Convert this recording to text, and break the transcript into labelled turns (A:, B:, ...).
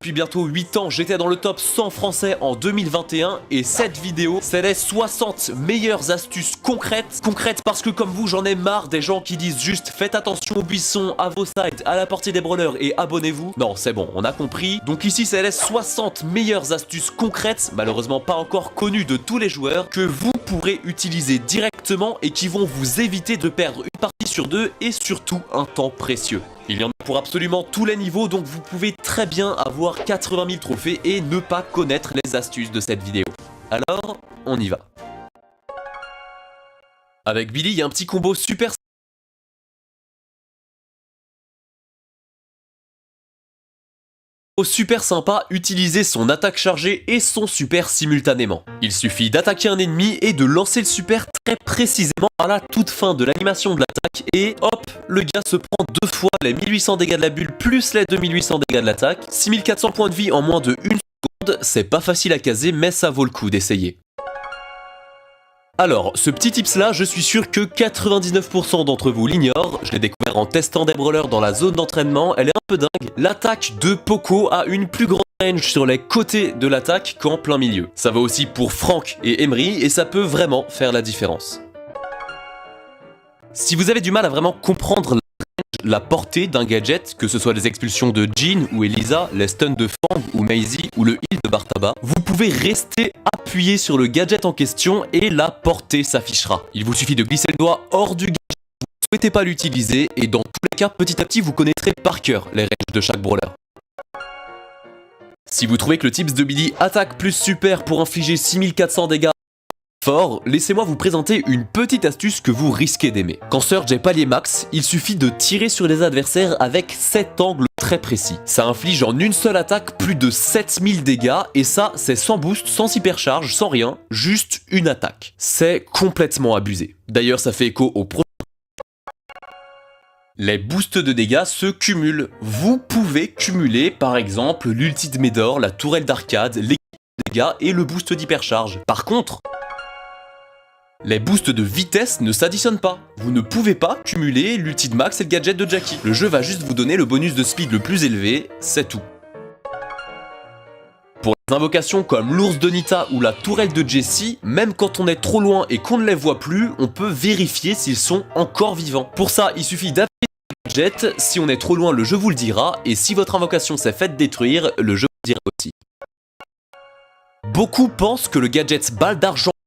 A: Depuis bientôt 8 ans, j'étais dans le top 100 français en 2021 et cette vidéo, c'est les 60 meilleures astuces concrètes. Concrètes parce que comme vous, j'en ai marre des gens qui disent juste faites attention aux buissons, à vos sites, à la portée des brawlers et abonnez-vous. Non, c'est bon, on a compris. Donc ici, c'est les 60 meilleures astuces concrètes, malheureusement pas encore connues de tous les joueurs, que vous pourrez utiliser directement et qui vont vous éviter de perdre une partie sur deux et surtout un temps précieux. Il y en a pour absolument tous les niveaux, donc vous pouvez très bien avoir 80 000 trophées et ne pas connaître les astuces de cette vidéo. Alors, on y va. Avec Billy, il y a un petit combo super sympa, utiliser son attaque chargée et son super simultanément. Il suffit d'attaquer un ennemi et de lancer le super très précisément à la toute fin de l'animation de l'attaque et hop, le gars se prend deux fois les 1800 dégâts de la bulle plus les 2800 dégâts de l'attaque, 6400 points de vie en moins de 1 seconde, c'est pas facile à caser mais ça vaut le coup d'essayer. Alors, ce petit tips là, je suis sûr que 99% d'entre vous l'ignorent, je l'ai découvert en testant des brawlers dans la zone d'entraînement, elle est un peu dingue. L'attaque de Poco a une plus grande range sur les côtés de l'attaque qu'en plein milieu. Ça va aussi pour Franck et Emery et ça peut vraiment faire la différence. Si vous avez du mal à vraiment comprendre la portée d'un gadget, que ce soit les expulsions de Jean ou Elisa, les stuns de Fang ou Maisie ou le heal de Bartaba, vous pouvez rester appuyé sur le gadget en question et la portée s'affichera. Il vous suffit de glisser le doigt hors du gadget si vous ne souhaitez pas l'utiliser et dans tous les cas, petit à petit, vous connaîtrez par cœur les ranges de chaque brawler. Si vous trouvez que le tips de Billy attaque plus super pour infliger 6400 dégâts fort, laissez-moi vous présenter une petite astuce que vous risquez d'aimer. Quand Surge est palier max, il suffit de tirer sur les adversaires avec 7 angles très précis. Ça inflige en une seule attaque plus de 7000 dégâts et ça c'est sans boost, sans hypercharge, sans rien, juste une attaque. C'est complètement abusé. D'ailleurs ça fait écho au prochain. Les boosts de dégâts se cumulent. Vous pouvez cumuler par exemple l'ulti de Médor, la tourelle d'arcade, l'équipe de dégâts et le boost d'hypercharge. Par contre, les boosts de vitesse ne s'additionnent pas. Vous ne pouvez pas cumuler l'ulti de Max et le gadget de Jackie. Le jeu va juste vous donner le bonus de speed le plus élevé, c'est tout. Pour les invocations comme l'ours de Nita ou la tourelle de Jessie, même quand on est trop loin et qu'on ne les voit plus, on peut vérifier s'ils sont encore vivants. Pour ça, il suffit d'appuyer sur le gadget, si on est trop loin, le jeu vous le dira, et si votre invocation s'est faite détruire, le jeu vous le dira aussi. Beaucoup pensent que le gadget balle d'argent